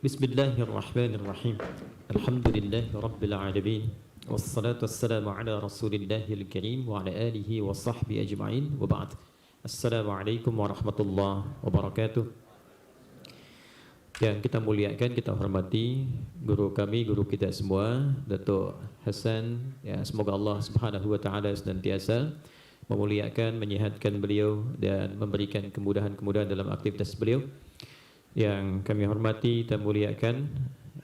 Bismillahirrahmanirrahim. Alhamdulillahi Rabbil alamin. Wassalatu wassalamu ala Rasulillahil karim wa ala alihi wa sahbihi ajma'in. Wa ba'd. Assalamualaikum warahmatullahi wabarakatuh. Yang kita muliakan, kita hormati guru kami, guru kita semua, Datuk Hasan. Ya, semoga Allah Subhanahu wa taala senantiasa memuliakan, menyehatkan beliau dan memberikan kemudahan-kemudahan dalam aktivitas beliau. Yang kami hormati dan muliakan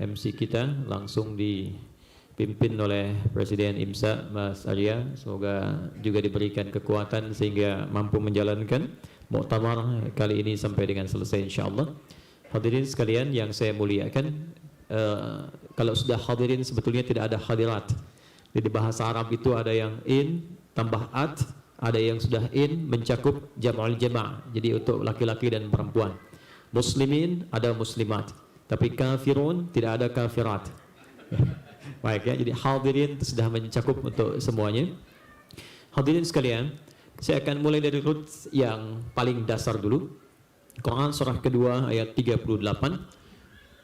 MC kita langsung dipimpin oleh Presiden IMSA Mas Arya, semoga juga diberikan kekuatan sehingga mampu menjalankan muktamar kali ini sampai dengan selesai insyaallah. Hadirin sekalian yang saya muliakan, kalau sudah hadirin sebetulnya tidak ada hadirat. Jadi bahasa Arab itu ada yang in tambah at, ada yang sudah in mencakup jam'ul jama'. Jadi untuk laki-laki dan perempuan. Muslimin ada muslimat, tapi kafirun tidak ada kafirat. Baik ya, jadi hadirin sudah mencakup untuk semuanya. Hadirin sekalian, saya akan mulai dari roots yang paling dasar dulu. Quran surah kedua ayat 38.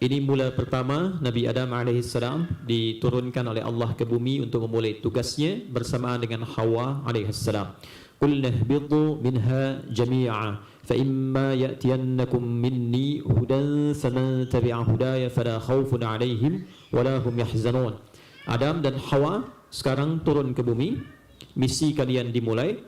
Ini mula pertama Nabi Adam alaihissalam diturunkan oleh Allah ke bumi untuk memulai tugasnya bersamaan dengan Hawa alaihissalam. Qulna ihbitu minha jami'a fa imma ya'tiyannakum minni hudan faman tabi'a hudaya fala khaufun 'alaihim wala hum yahzanun. Adam dan Hawa sekarang turun ke bumi. Misi kalian dimulai.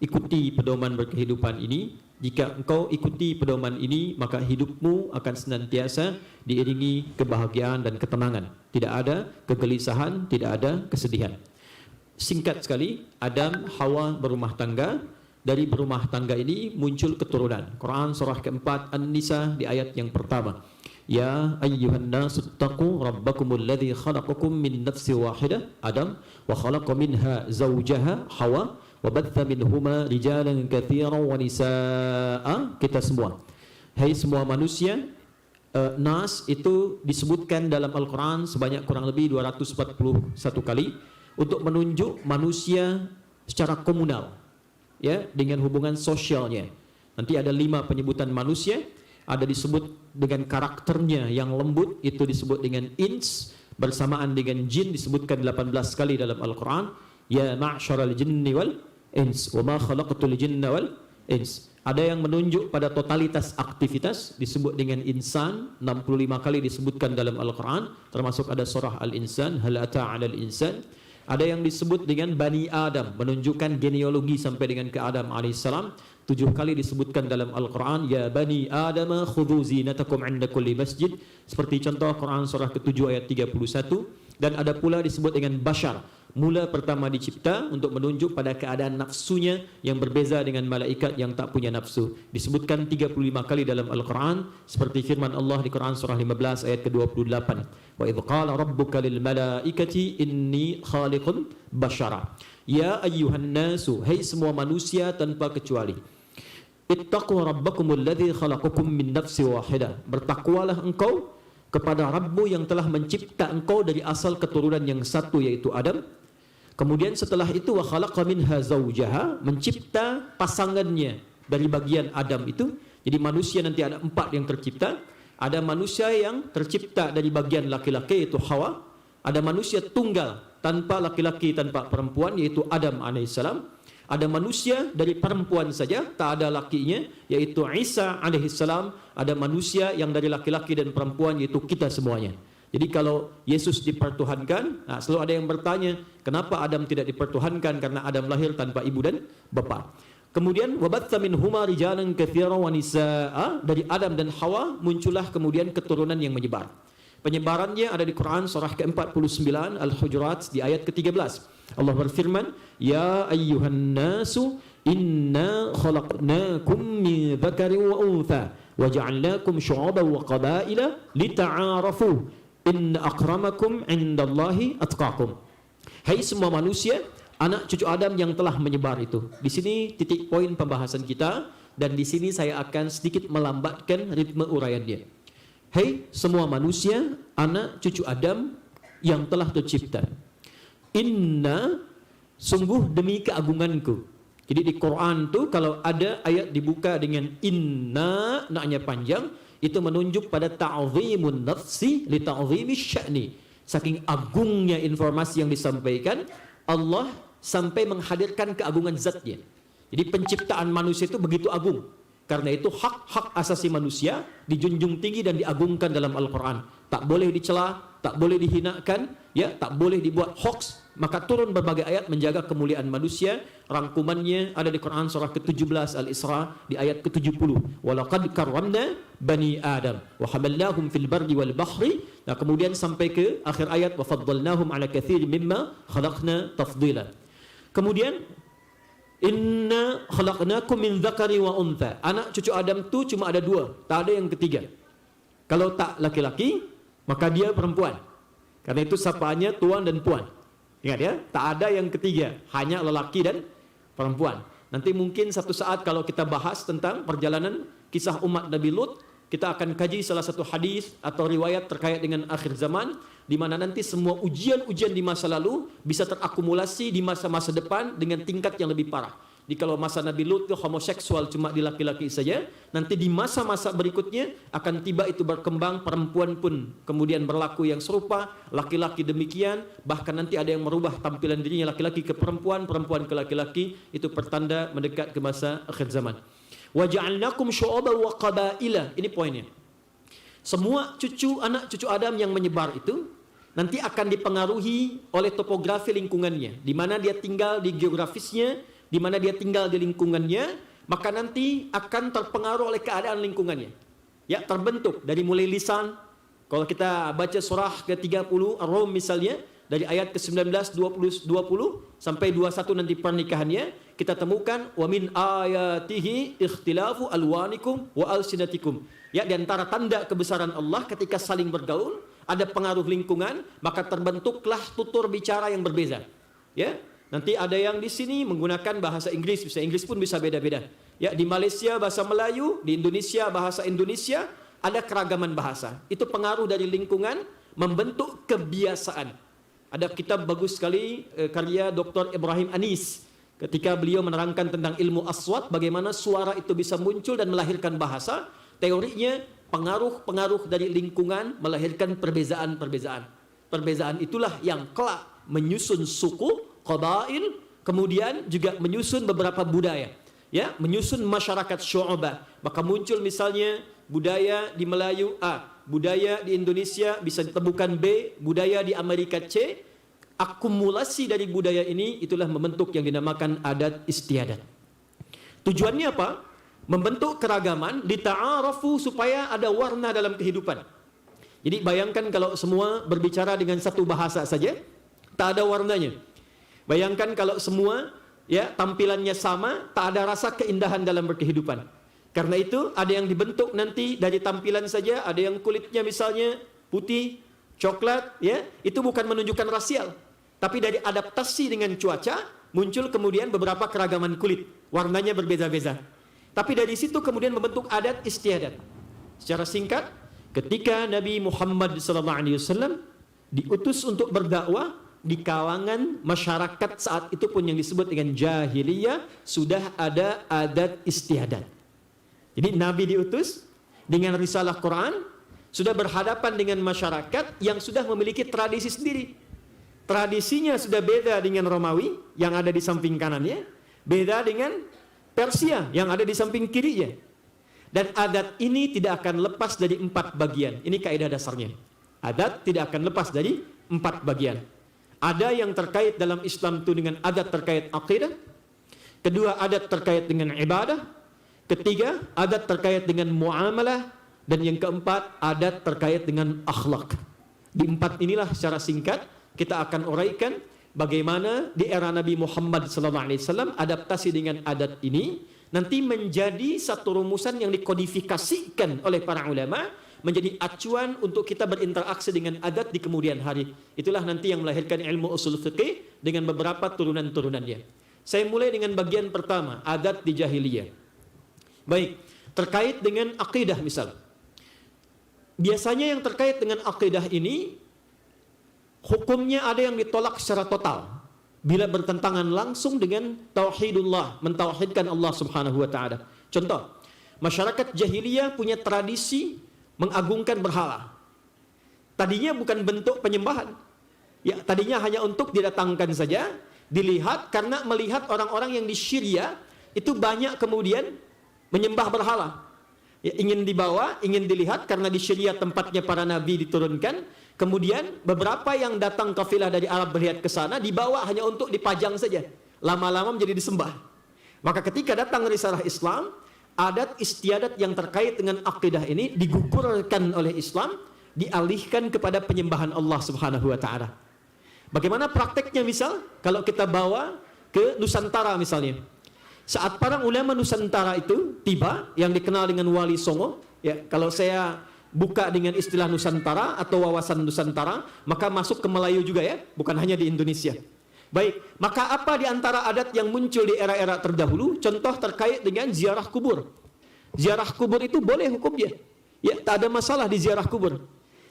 Ikuti pedoman berkehidupan ini. Jika engkau ikuti pedoman ini, maka hidupmu akan senantiasa diiringi kebahagiaan dan ketenangan. Tidak ada kegelisahan, tidak ada kesedihan. Singkat sekali, Adam, Hawa berumah tangga. Dari berumah tangga ini muncul keturunan. Quran surah keempat An-Nisa di ayat yang pertama. Ya ayyuhan nasu taqu rabbakumul ladzi khalaqakum min nafsin wahidah Adam wa khalaqa minha zawjaha Hawa wa batha minhuma rijalan katsiran wa nisaa. Kita semua, hai semua manusia, nas itu disebutkan dalam Al-Quran sebanyak kurang lebih 241 kali untuk menunjuk manusia secara komunal, ya, dengan hubungan sosialnya. Nanti ada 5 penyebutan manusia. Ada disebut dengan karakternya yang lembut, itu disebut dengan ins. Bersamaan dengan jin disebutkan 18 kali dalam Al-Quran. Ya ma'syaral jinni wal ins wa ma khalaqtul jinna wal ins. Ada yang menunjuk pada totalitas aktivitas disebut dengan insan, 65 kali disebutkan dalam Al-Quran, termasuk ada surah Al-Insan, hal ata 'alal insan. Ada yang disebut dengan Bani Adam, menunjukkan genealogi sampai dengan ke Adam alaihissalam. 7 kali disebutkan dalam Al-Quran. Ya Bani Adam khudhu zinatakum 'inda kulli masjid. Seperti contoh Quran surah ke-7 ayat 31. Dan ada pula disebut dengan Bashar, mula pertama dicipta untuk menunjuk pada keadaan nafsunya yang berbeza dengan malaikat yang tak punya nafsu. Disebutkan 35 kali dalam Al-Quran, seperti firman Allah di Quran surah 15 ayat ke-28. Wa idh qala rabbuka lil malaikati inni khaliqun bashara. Ya ayyuhan nasu, hai semua manusia tanpa kecuali. Ittaqu rabbakumul ladzi khalaqakum min nafsin wahidah. Bertakwalah engkau kepada Rabbmu yang telah mencipta engkau dari asal keturunan yang satu, yaitu Adam. Kemudian setelah itu wa khalaqa minha zawjaha, mencipta pasangannya dari bagian Adam itu. Jadi manusia nanti ada 4 yang tercipta. Ada manusia yang tercipta dari bagian laki-laki, yaitu Hawa. Ada manusia tunggal tanpa laki-laki, tanpa perempuan, yaitu Adam alaihissalam. Ada manusia dari perempuan saja, tak ada lakinya, yaitu Isa alaihissalam. Ada manusia yang dari laki-laki dan perempuan, yaitu kita semuanya. Jadi kalau Yesus dipertuhankan, selalu ada yang bertanya, kenapa Adam tidak dipertuhankan? Karena Adam lahir tanpa ibu dan bapa. Kemudian wabatha minhuma rijalan katsiran wa nisaa. Dari Adam dan Hawa muncullah kemudian keturunan yang menyebar. Penyebarannya ada di Quran surah ke-49 Al-Hujurat di ayat ke-13. Allah berfirman, Ya ayyuhan nasu inna khalaqnakum min dzakarin wa untha wa ja'alnakum syu'uban wa qabaila lita'arafu inna akramakum 'indallahi atqakum. Hai semua manusia, anak cucu Adam yang telah menyebar itu. Di sini titik poin pembahasan kita, dan di sini saya akan sedikit melambatkan ritme uraiannya. Hai semua manusia, anak cucu Adam yang telah tercipta. Inna, sungguh demi keagunganku. Jadi di Quran tuh kalau ada ayat dibuka dengan inna, naknya panjang, itu menunjuk pada ta'zimun nafsi li ta'zimi sya'ni. Saking agungnya informasi yang disampaikan, Allah sampai menghadirkan keagungan zatnya. Jadi penciptaan manusia itu begitu agung. Karena itu hak-hak asasi manusia dijunjung tinggi dan diagungkan dalam Al-Quran. Tak boleh dicela, tak boleh dihinakan, ya, tak boleh dibuat hoax. Maka turun berbagai ayat menjaga kemuliaan manusia. Rangkumannya ada di Quran surah ke-17 Al-Isra di ayat ke-70. Walaqad karramna bani Adam wa hamalnahum fil barri wal bahri. Nah, kemudian sampai ke akhir ayat wa faddalnahum ala katsirin mimma khalaqna tafdila. Kemudian inna khalaqnakum min dzakari wa untha. Anak cucu Adam tu cuma ada dua, tak ada yang ketiga. Kalau tak laki-laki, maka dia perempuan. Karena itu sapaannya tuan dan puan. Ingat ya, tak ada yang ketiga, hanya lelaki dan perempuan. Nanti mungkin satu saat kalau kita bahas tentang perjalanan kisah umat Nabi Lut, kita akan kaji salah satu hadis atau riwayat terkait dengan akhir zaman, di mana nanti semua ujian-ujian di masa lalu bisa terakumulasi di masa-masa depan dengan tingkat yang lebih parah. Di kalau masa Nabi Lut itu homoseksual cuma di laki-laki saja, nanti di masa-masa berikutnya akan tiba itu berkembang, perempuan pun kemudian berlaku yang serupa, laki-laki demikian, bahkan nanti ada yang merubah tampilan dirinya laki-laki ke perempuan, perempuan ke laki-laki. Itu pertanda mendekat ke masa akhir zaman. Wa ja'alnakum syu'uban wa qabaila. Ini poinnya. Semua anak cucu Adam yang menyebar itu nanti akan dipengaruhi oleh topografi lingkungannya, di mana dia tinggal di geografisnya, di mana dia tinggal di lingkungannya, maka nanti akan terpengaruh oleh keadaan lingkungannya. Ya, terbentuk dari mulai lisan. Kalau kita baca surah ke-30 Ar-Rum misalnya, dari ayat ke-19 20 sampai 21 nanti pernikahannya, kita temukan wa min ayatihi ikhtilafu alwanikum wa alsinatikum. Ya, di antara tanda kebesaran Allah ketika saling bergaul, ada pengaruh lingkungan, maka terbentuklah tutur bicara yang berbeza. Ya, nanti ada yang di sini menggunakan bahasa Inggris, bisa Inggris pun bisa beda-beda. Ya, di Malaysia bahasa Melayu, di Indonesia bahasa Indonesia, ada keragaman bahasa. Itu pengaruh dari lingkungan membentuk kebiasaan. Ada kitab bagus sekali karya Dr. Ibrahim Anis ketika beliau menerangkan tentang ilmu aswat, bagaimana suara itu bisa muncul dan melahirkan bahasa. Teorinya pengaruh-pengaruh dari lingkungan melahirkan perbezaan-perbezaan. Perbezaan itulah yang kelak menyusun suku, qabail, kemudian juga menyusun beberapa budaya, ya, menyusun masyarakat syu'abah. Maka muncul misalnya budaya di Melayu A, budaya di Indonesia bisa ditemukan B, budaya di Amerika C. Akumulasi dari budaya ini itulah membentuk yang dinamakan adat istiadat. Tujuannya apa? Membentuk keragaman, dita'arafu, supaya ada warna dalam kehidupan. Jadi bayangkan kalau semua berbicara dengan satu bahasa saja, tak ada warnanya. Bayangkan kalau semua ya tampilannya sama, tak ada rasa keindahan dalam berkehidupan. Karena itu ada yang dibentuk nanti dari tampilan saja, ada yang kulitnya misalnya putih, coklat, ya, itu bukan menunjukkan rasial, tapi dari adaptasi dengan cuaca muncul kemudian beberapa keragaman kulit, warnanya berbeza-beza. Tapi dari situ kemudian membentuk adat istiadat. Secara singkat, ketika Nabi Muhammad SAW diutus untuk berdakwah, di kalangan masyarakat saat itu pun yang disebut dengan jahiliyah, sudah ada adat istiadat. Jadi Nabi diutus dengan risalah Quran, sudah berhadapan dengan masyarakat yang sudah memiliki tradisi sendiri. Tradisinya sudah beda dengan Romawi yang ada di samping kanannya, beda dengan Persia yang ada di samping kirinya. Dan adat ini tidak akan lepas dari 4 bagian. Ini kaidah dasarnya. Adat tidak akan lepas dari 4 bagian. Ada yang terkait dalam Islam itu dengan adat terkait akidah. Kedua, adat terkait dengan ibadah. Ketiga, adat terkait dengan muamalah. Dan yang keempat, adat terkait dengan akhlak. Di 4 inilah secara singkat kita akan uraikan bagaimana di era Nabi Muhammad SAW adaptasi dengan adat ini nanti menjadi satu rumusan yang dikodifikasikan oleh para ulama, menjadi acuan untuk kita berinteraksi dengan adat di kemudian hari. Itulah nanti yang melahirkan ilmu usul fiqih dengan beberapa turunan-turunannya. Saya mulai dengan bagian pertama, adat di jahiliyah. Baik, terkait dengan akidah misal. Biasanya yang terkait dengan akidah ini hukumnya ada yang ditolak secara total bila bertentangan langsung dengan tauhidullah, mentauhidkan Allah Subhanahu wa taala. Contoh, masyarakat jahiliyah punya tradisi mengagungkan berhala. Tadinya bukan bentuk penyembahan. Ya, tadinya hanya untuk didatangkan saja, dilihat karena melihat orang-orang yang di Syria itu banyak kemudian menyembah berhala. Ya, ingin dibawa, ingin dilihat karena di Syria tempatnya para nabi diturunkan. Kemudian beberapa yang datang kafilah dari Arab melihat ke sana dibawa hanya untuk dipajang saja. Lama-lama menjadi disembah. Maka ketika datang risalah Islam, adat istiadat yang terkait dengan akidah ini digugurkan oleh Islam, dialihkan kepada penyembahan Allah Subhanahu wa taala. Bagaimana prakteknya misal kalau kita bawa ke Nusantara misalnya. Saat para ulama Nusantara itu tiba, yang dikenal dengan Wali Songo, ya, kalau saya buka dengan istilah Nusantara atau wawasan Nusantara, maka masuk ke Melayu juga ya, bukan hanya di Indonesia. Baik, maka apa di antara adat yang muncul di era-era terdahulu? Contoh terkait dengan ziarah kubur. Ziarah kubur itu boleh hukumnya. Ya, tak ada masalah di ziarah kubur.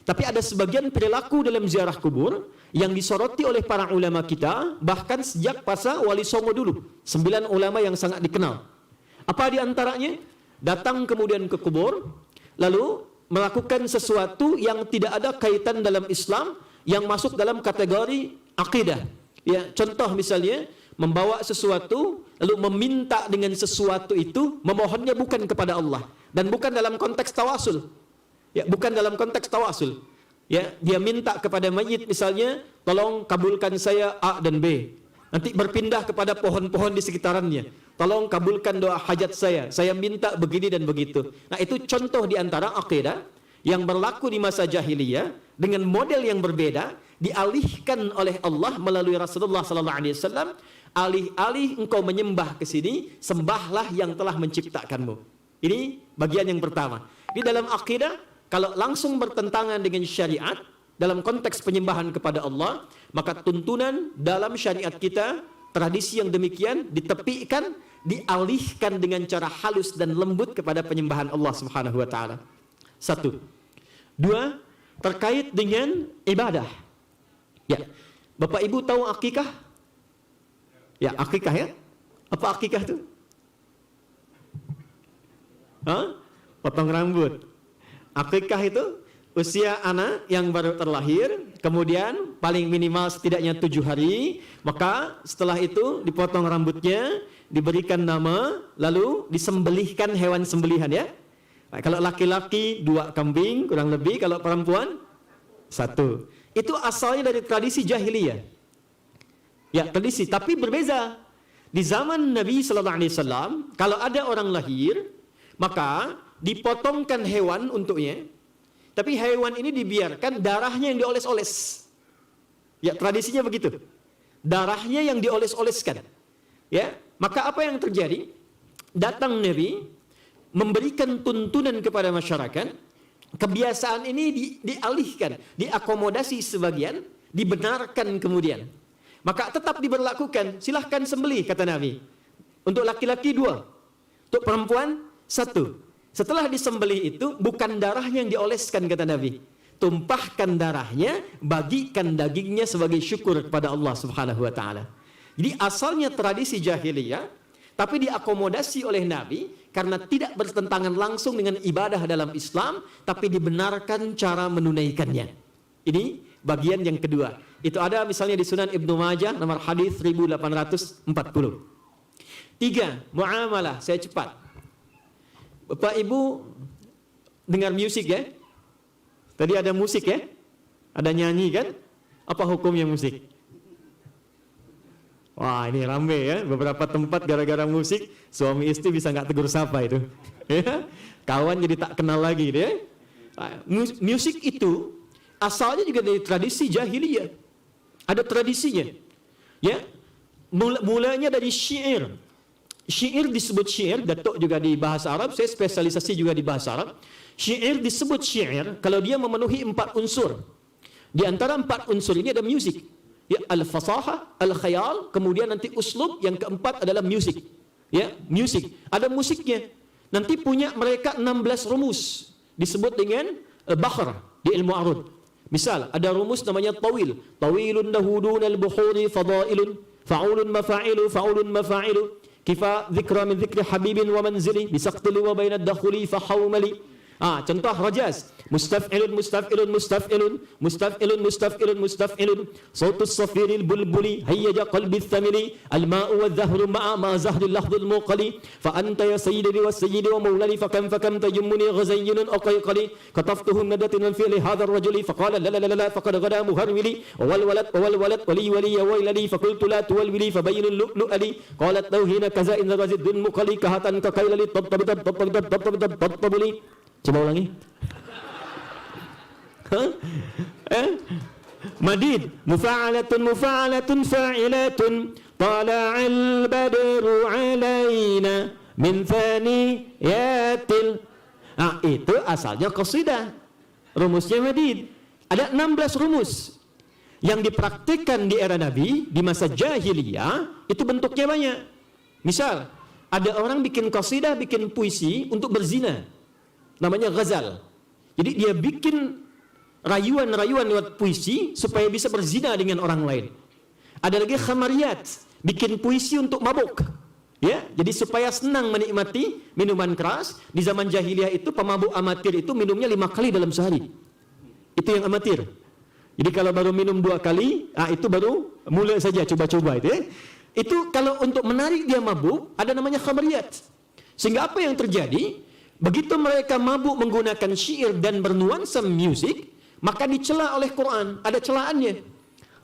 Tapi ada sebagian perilaku dalam ziarah kubur yang disoroti oleh para ulama kita, bahkan sejak masa Wali Songo dulu. 9 ulama yang sangat dikenal. Apa di antaranya? Datang kemudian ke kubur, lalu melakukan sesuatu yang tidak ada kaitan dalam Islam, yang masuk dalam kategori akidah. Ya, contoh misalnya, membawa sesuatu, lalu meminta dengan sesuatu itu, memohonnya bukan kepada Allah. Dan bukan dalam konteks tawasul. Ya, bukan dalam konteks tawasul. Ya, dia minta kepada mayit misalnya, tolong kabulkan saya A dan B. Nanti berpindah kepada pohon-pohon di sekitarannya. Tolong kabulkan doa hajat saya minta begini dan begitu. Nah, itu contoh di antara akidah yang berlaku di masa jahiliyah dengan model yang berbeda, dialihkan oleh Allah melalui Rasulullah sallallahu alaihi wasallam. Alih-alih engkau menyembah ke sini, sembahlah yang telah menciptakanmu. Ini bagian yang pertama. Di dalam akidah, kalau langsung bertentangan dengan syariat dalam konteks penyembahan kepada Allah, maka tuntunan dalam syariat kita, tradisi yang demikian ditepikan, dialihkan dengan cara halus dan lembut kepada penyembahan Allah Subhanahu wa taala. 1. 2, terkait dengan ibadah. Ya. Bapak Ibu tahu akikah? Ya, akikah ya? Apa akikah itu? Potong rambut. Akikah itu usia anak yang baru terlahir, kemudian paling minimal setidaknya 7 hari, maka setelah itu dipotong rambutnya, diberikan nama, lalu disembelihkan hewan sembelihan ya. Nah, kalau laki-laki 2 kambing kurang lebih, kalau perempuan 1. Itu asalnya dari tradisi jahiliyah. Ya, tradisi, tapi berbeza. Di zaman Nabi sallallahu alaihi wasallam, kalau ada orang lahir, maka dipotongkan hewan untuknya, tapi hewan ini dibiarkan darahnya yang dioles-oles. Ya, tradisinya begitu. Darahnya yang dioles-oleskan. Ya, maka apa yang terjadi? Datang Nabi memberikan tuntunan kepada masyarakat, kebiasaan ini dialihkan, diakomodasi sebagian, dibenarkan kemudian. Maka tetap diberlakukan, silahkan sembelih kata Nabi. Untuk laki-laki 2, untuk perempuan 1. Setelah disembelih itu, bukan darahnya yang dioleskan kata Nabi. Tumpahkan darahnya, bagikan dagingnya sebagai syukur kepada Allah Subhanahu wa taala. Jadi asalnya tradisi jahiliyah, tapi diakomodasi oleh Nabi karena tidak bertentangan langsung dengan ibadah dalam Islam, tapi dibenarkan cara menunaikannya. Ini bagian yang kedua. Itu ada misalnya di Sunan Ibnu Majah nomor hadis 1840. 3, muamalah, saya cepat. Bapak Ibu dengar musik ya? Tadi ada musik ya? Ada nyanyi kan? Apa hukumnya musik? Wah, ini rame ya. Beberapa tempat gara-gara musik, suami istri bisa nggak tegur sapa itu. Ya? Kawan jadi tak kenal lagi gitu ya. Musik itu asalnya juga dari tradisi jahiliyah. Ada tradisinya. Ya. Mulanya dari syair. Syair disebut syair, Datuk juga di bahasa Arab, saya spesialisasi juga di bahasa Arab. Syair disebut syair kalau dia memenuhi 4 unsur. Di antara 4 unsur ini ada musik. Ya, al-fasahah, al-khayal, kemudian nanti uslub, yang keempat adalah musik. Ya, musik. Ada musiknya. Nanti punya mereka 16 rumus. Disebut dengan bahr di ilmu arud. Misal, ada rumus namanya tawil. Tawilun dahudun al-buhuri fadailun, fa'ulun mafa'ilu, fa'ulun mafa'ilu. Kifa dzikra min dzikri habibin wa manzili bisaqtili wa bainad dakhuli fa hawmali. Contoh rajaz. Mustaf'ilun, mustaf'ilun, mustaf'ilun, mustaf'ilun, mustaf'ilun, mustaf'ilun. Sautus safiril bulbuli, hayyaja qalbi thamili, al-ma'u wa dhahru ma'a ma zahri lahdul muqali. Fa anta ya sayyidi wa sayyidi wa maulani, fa kam tajummuni ghazayyinun aqayqali. Kataftuhum nadatin fi li hadha ar-rajuli, fa qala la la la la, faqad ghada muharwili. Wal walad, wali ya wailali, fa qultu la tuwalwili, fa bayyinul lu'lu'ali. Qalat tauhina kaza in razidun muqali, kahatan ka kailali, tabtabuli. Coba ulangi. Madid. Mufa'alatun fa'ilatun. Tala'al badru alaina min thaniyatil. Itu asalnya qasidah. Rumusnya madid. Ada 16 rumus. Yang dipraktikkan di era Nabi, di masa jahiliyah, itu bentuknya banyak. Misal, ada orang bikin qasidah, bikin puisi untuk berzina. Namanya ghazal. Jadi dia bikin rayuan-rayuan lewat puisi supaya bisa berzina dengan orang lain. Ada lagi khamariyat, bikin puisi untuk mabuk. Ya, jadi supaya senang menikmati minuman keras. Di zaman jahiliyah itu pemabuk amatir itu minumnya 5 kali dalam sehari. Itu yang amatir. Jadi kalau baru minum 2 kali, itu baru mulai saja coba-coba itu ya. Itu kalau untuk menarik dia mabuk, ada namanya khamariyat. Sehingga apa yang terjadi? Begitu mereka mabuk menggunakan syair dan bernuansa musik, maka dicela oleh Quran. Ada celaannya.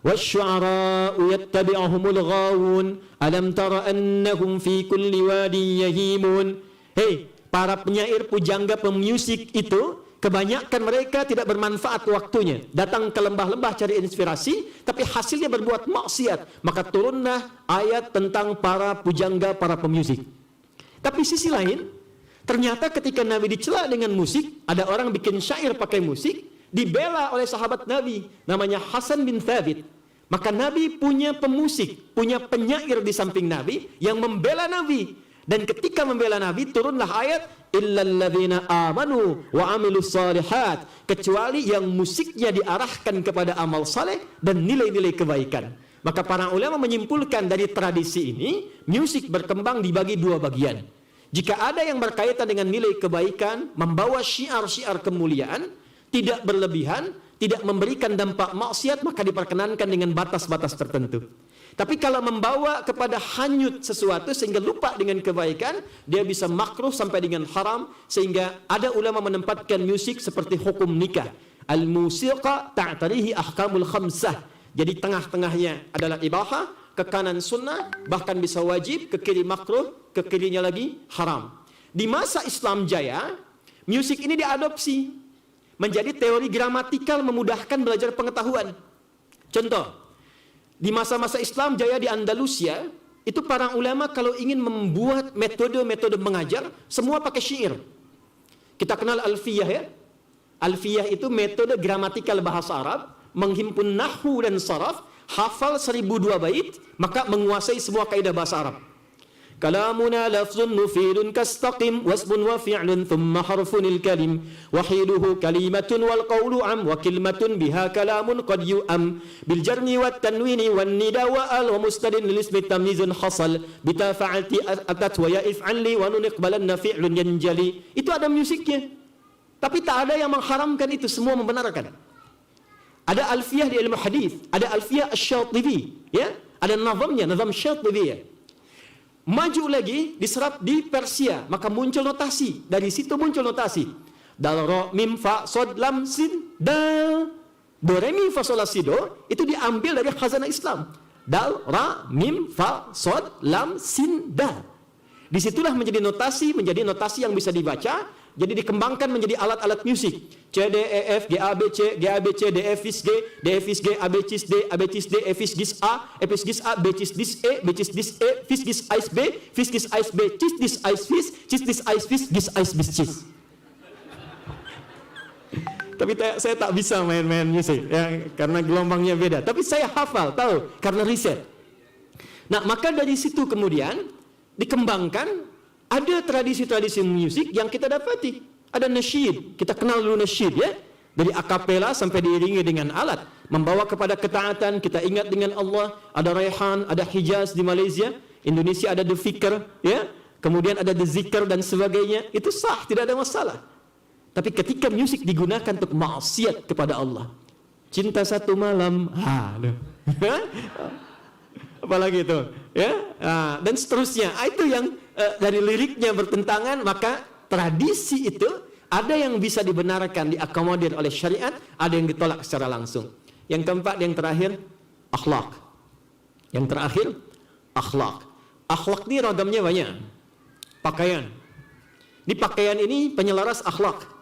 Wasyu'ara'u yattabi'uhumul ghawun, alam tara annahum fi kulli wadi yahimun. Hei, para penyair, pujangga, pemusik itu, kebanyakan mereka tidak bermanfaat waktunya. Datang ke lembah-lembah cari inspirasi, tapi hasilnya berbuat maksiat. Maka turunlah ayat tentang para pujangga, para pemusik. Tapi sisi lain, ternyata ketika Nabi dicela dengan musik, ada orang bikin syair pakai musik, dibela oleh sahabat Nabi, namanya Hasan bin Thabit. Maka Nabi punya pemusik, punya penyair di samping Nabi, yang membela Nabi. Dan ketika membela Nabi, turunlah ayat, illalladzina amanu wa amilus salihat, kecuali yang musiknya diarahkan kepada amal saleh dan nilai-nilai kebaikan. Maka para ulama menyimpulkan dari tradisi ini, musik berkembang dibagi 2 bagian. Jika ada yang berkaitan dengan nilai kebaikan, membawa syiar-syiar kemuliaan, tidak berlebihan, tidak memberikan dampak maksiat, maka diperkenankan dengan batas-batas tertentu. Tapi kalau membawa kepada hanyut sesuatu sehingga lupa dengan kebaikan, dia bisa makruh sampai dengan haram, sehingga ada ulama menempatkan musik seperti hukum nikah. Al-musiqa ta'tarihi ahkamul khamsah. Jadi tengah-tengahnya adalah ibahah, ke kanan sunnah, bahkan bisa wajib, ke kiri makruh, ke kirinya lagi haram. Di masa Islam jaya, musik ini diadopsi menjadi teori gramatikal memudahkan belajar pengetahuan. Contoh, di masa-masa Islam jaya di Andalusia, itu para ulama kalau ingin membuat metode-metode mengajar, semua pakai syair. Kita kenal alfiyah ya. Alfiyah itu metode gramatikal bahasa Arab, menghimpun nahwu dan saraf, hafal 1002 bait, maka menguasai semua kaidah bahasa Arab. Kalamuna lafzun mufidun kastaqim, wasbun wa fi'lun thumma harfunil kalim, wahiduhu kalimatun wal qawlu am, wa kilmatun biha kalamun qad yu'am, bil jarni wat tanwini wan nida wa al, wa mustadin lil ismi tamyizun hasal, bita fa'alti atat wa ya if'anli wa nun iqbalanna fi'lun yanjali. Itu ada musiknya. Tapi tak ada yang mengharamkan itu, semua membenarkan. Ada alfiyah di ilmu hadis, ada alfiyah asy-Syatibi, ya, ada nazamnya, nazam Syatibi ya. Maju lagi diserap di Persia, maka muncul notasi. Dari situ muncul notasi. Dal ra mim fa sod lam sin dal. Do re mi fa sol la si do itu diambil dari khazanah Islam. Dal ra mim fa sod lam sin dal. Disitulah menjadi notasi yang bisa dibaca. Jadi dikembangkan menjadi alat-alat musik. C, D, E, F, G, A, B, C, G, A, B, C, D, F, G, D, F, G, A, B, C, D, A, B, C, D, F, G, A, F, G, A, B, C, D, E, B, C, D, E, F, G, A, B, F, G, A, B, C, D, A, F, C, D, A, F, G, A, B, C. Tapi saya tak bisa main-main musik ya, karena gelombangnya beda. Tapi saya hafal, tahu, karena riset. Nah, maka dari situ kemudian dikembangkan. Ada tradisi-tradisi musik yang kita dapati. Ada nasyid, kita kenal dulu nasyid ya. Dari akapela sampai diiringi dengan alat. Membawa kepada ketaatan, kita ingat dengan Allah. Ada Raihan, ada Hijaz di Malaysia. Indonesia ada The Fikr ya. Kemudian ada The Zikr dan sebagainya. Itu sah, tidak ada masalah. Tapi ketika musik digunakan untuk maksiat kepada Allah, cinta satu malam, apalagi itu, ya, dan seterusnya. Itu yang dari liriknya bertentangan, maka tradisi itu ada yang bisa dibenarkan, diakomodir oleh syariat, ada yang ditolak secara langsung. Yang keempat, yang terakhir, akhlak. Yang terakhir, akhlak. Akhlak ini ragamnya banyak. Pakaian. Di pakaian ini penyelaras akhlak.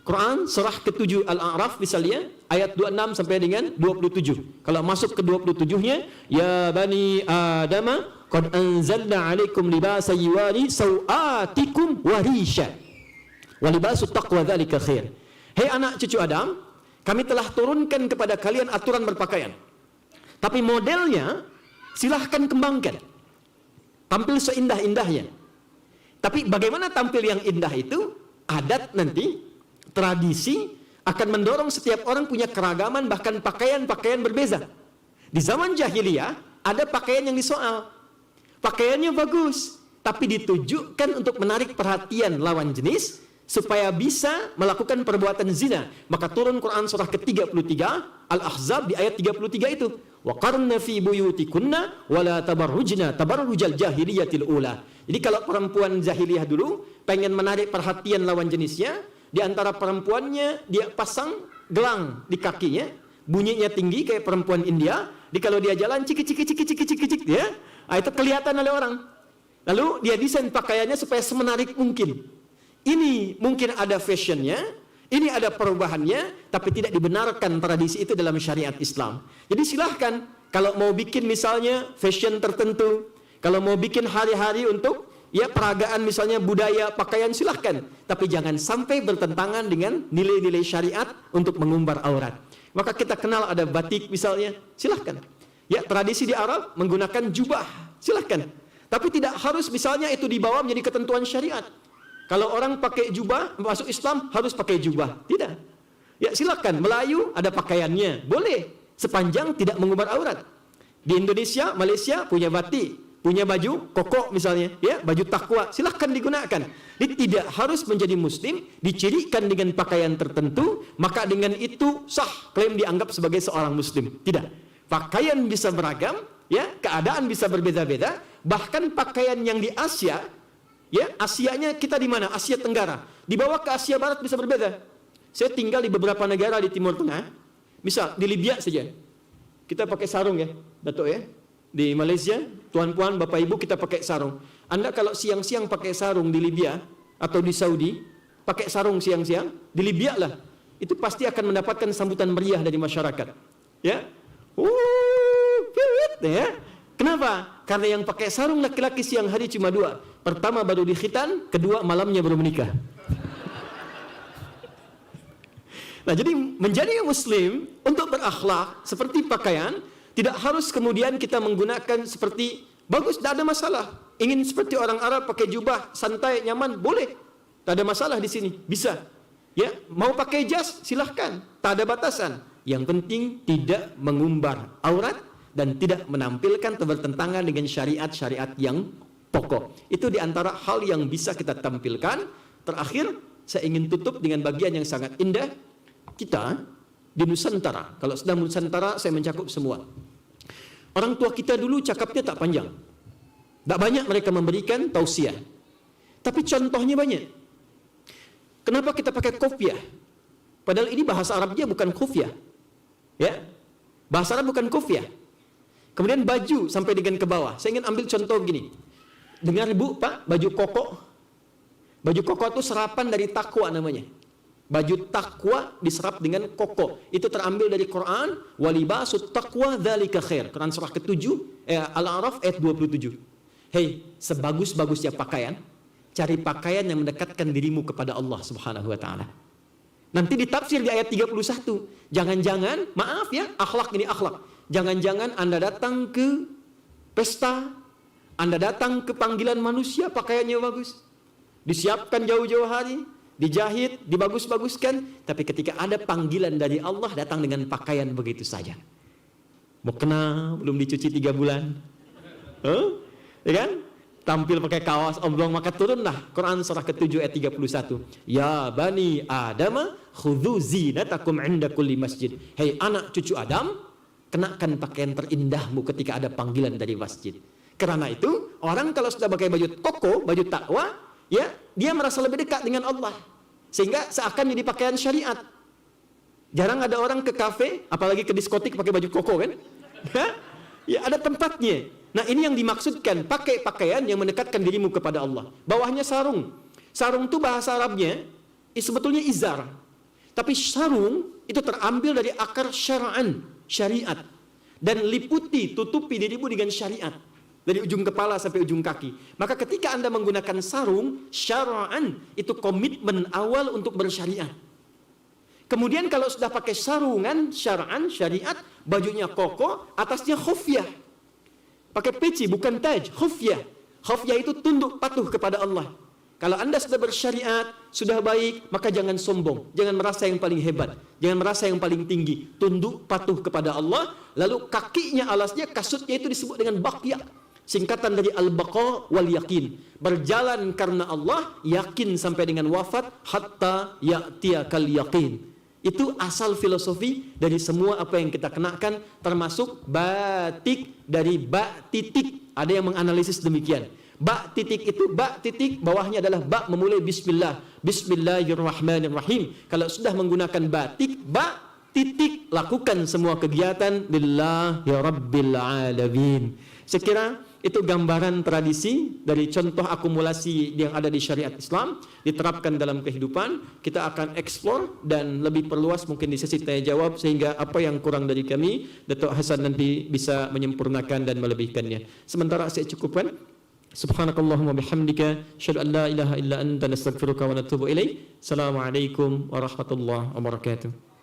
Quran surah ke-7 Al-A'raf misalnya ayat 26 sampai dengan 27. Kalau masuk ke 27-nya, ya bani Adama qad anzalna 'alaikum libasan yuwari sawatikum wa risha. Wa libasut taqwa dzalika khair. Hei anak cucu Adam, kami telah turunkan kepada kalian aturan berpakaian. Tapi modelnya silahkan kembangkan. Tampil seindah-indahnya. Tapi bagaimana tampil yang indah itu? Adat nanti, tradisi akan mendorong setiap orang punya keragaman, bahkan pakaian-pakaian berbeza. Di zaman jahiliyah ada pakaian yang disoal. Pakaiannya bagus, tapi ditujukan untuk menarik perhatian lawan jenis supaya bisa melakukan perbuatan zina. Maka turun Quran surah ke-33 Al-Ahzab di ayat 33 itu. Wa qarna fi buyutikunna wa la tabarrujna tabarrujal jahiliyatil ula. Jadi kalau perempuan jahiliyah dulu pengen menarik perhatian lawan jenisnya, di antara perempuannya dia pasang gelang di kakinya, bunyinya tinggi kayak perempuan India. Jadi kalau dia jalan cik ya, itu kelihatan oleh orang. Lalu dia desain pakaiannya supaya semenarik mungkin. Ini mungkin ada fashionnya, ini ada perubahannya, tapi tidak dibenarkan tradisi itu dalam syariat Islam. Jadi silahkan, kalau mau bikin misalnya fashion tertentu, kalau mau bikin hari-hari untuk ya peragaan misalnya budaya pakaian, silahkan. Tapi jangan sampai bertentangan dengan nilai-nilai syariat untuk mengumbar aurat. Maka kita kenal ada batik misalnya, silahkan. Ya, tradisi di Arab menggunakan jubah, silahkan. Tapi tidak harus misalnya itu dibawa menjadi ketentuan syariat. Kalau orang pakai jubah, masuk Islam harus pakai jubah. Tidak. Ya silakan, Melayu ada pakaiannya, boleh. Sepanjang tidak mengumbar aurat. Di Indonesia, Malaysia punya batik, punya baju koko misalnya, ya baju takwa, silakan digunakan. Jadi tidak harus menjadi Muslim, dicirikan dengan pakaian tertentu, maka dengan itu sah klaim dianggap sebagai seorang Muslim. Tidak. Pakaian bisa beragam, ya keadaan bisa berbeda-beda. Bahkan pakaian yang di Asia, ya, Asianya kita di mana? Asia Tenggara. Dibawa ke Asia Barat bisa berbeda. Saya tinggal di beberapa negara di Timur Tengah. Misal di Libya saja. Kita pakai sarung ya, Datuk ya. Di Malaysia, tuan-puan, bapak ibu kita pakai sarung. Anda kalau siang-siang pakai sarung di Libya atau di Saudi, pakai sarung siang-siang, di Libya lah. Itu pasti akan mendapatkan sambutan meriah dari masyarakat. Ya. Ya. Kenapa? Karena yang pakai sarung laki-laki siang hari cuma dua. Pertama baru dikhitan, kedua malamnya baru menikah. Nah, jadi menjadi Muslim untuk berakhlak seperti pakaian, tidak harus kemudian kita menggunakan seperti bagus, tidak ada masalah. Ingin seperti orang Arab pakai jubah, santai, nyaman, boleh. Tak ada masalah di sini, bisa. Ya, mau pakai jas, silahkan, tak ada batasan. Yang penting tidak mengumbar aurat dan tidak menampilkan bertentangan dengan syariat-syariat yang pokok. Itu diantara hal yang bisa kita tampilkan. Terakhir, saya ingin tutup dengan bagian yang sangat indah. Kita di Nusantara, kalau sedang Nusantara saya mencakup semua. Orang tua kita dulu cakapnya tak panjang. Tak banyak mereka memberikan tausiah. Tapi contohnya banyak. Kenapa kita pakai kopiah? Padahal ini bahasa Arabnya bukan kopiah. Ya, bahasa Arab bukan kopiah. Kemudian baju sampai dengan ke bawah. Saya ingin ambil contoh begini. Dengar ibu, Pak, baju koko. Baju koko itu serapan dari takwa namanya. Baju takwa diserap dengan koko. Itu terambil dari Quran. Walibasut taqwa dzalika khair. Quran surah ke-7 Al-A'raf ayat 27. Hei, sebagus-bagusnya pakaian, cari pakaian yang mendekatkan dirimu kepada Allah Subhanahu wa taala. Nanti ditafsir di ayat 31. Jangan-jangan, maaf ya, akhlak ini akhlak. Jangan-jangan Anda datang ke pesta, Anda datang ke panggilan manusia, pakaiannya bagus. Disiapkan jauh-jauh hari, dijahit, dibagus-baguskan, tapi ketika ada panggilan dari Allah datang dengan pakaian begitu saja. Mau kena, belum dicuci 3 bulan. Ya kan? tampil pakai kaos oblong, maka turunlah Quran surah ke-7 ayat 31. Ya bani Adam, khudhu zinatakum 'inda kulli masjid. Hei anak cucu Adam, kenakan pakaian terindahmu ketika ada panggilan dari masjid. Karena itu, orang kalau sudah pakai baju koko, baju takwa, ya, dia merasa lebih dekat dengan Allah. Sehingga seakan jadi pakaian syariat. Jarang ada orang ke kafe, apalagi ke diskotik pakai baju koko kan? Ya, ada tempatnya. Nah, ini yang dimaksudkan, pakai pakaian yang mendekatkan dirimu kepada Allah. Bawahnya sarung. Sarung itu bahasa Arabnya sebetulnya izar. Tapi sarung itu terambil dari akar syara'an, syariat. Dan liputi, tutupi dirimu dengan syariat. Dari ujung kepala sampai ujung kaki. Maka ketika Anda menggunakan sarung, syara'an, itu komitmen awal untuk bersyariat. Kemudian kalau sudah pakai sarungan, syara'an, syariat, bajunya koko, atasnya khufyah. Pakai peci, bukan taj, khufyah. Khufyah itu tunduk patuh kepada Allah. Kalau Anda sudah bersyariat, sudah baik, maka jangan sombong. Jangan merasa yang paling hebat. Jangan merasa yang paling tinggi. Tunduk patuh kepada Allah. Lalu kakinya, alasnya, kasutnya itu disebut dengan baqya. Singkatan dari al-baqa wal yakin. Berjalan karena Allah, yakin sampai dengan wafat, hatta ya'tiyakal yaqin. Itu asal filosofi dari semua apa yang kita kenakan, termasuk batik dari ba titik. Ada yang menganalisis demikian. Ba titik itu, ba titik, bawahnya adalah ba memulai bismillah. Bismillahirrahmanirrahim. Kalau sudah menggunakan batik, ba titik, lakukan semua kegiatan lillahi rabbil alamin. Sekira itu gambaran tradisi dari contoh akumulasi yang ada di syariat Islam diterapkan dalam kehidupan. Kita akan eksplor dan lebih perluas mungkin di sesi tanya jawab, sehingga apa yang kurang dari kami, Datuk Hasan nanti bisa menyempurnakan dan melebihkannya. Sementara saya cukupkan. Subhanakallahumma bihamdika, asyhadu an la ilaha illa anta, nastaghfiruka wa natubu ilaik. Assalamualaikum warahmatullahi wabarakatuh.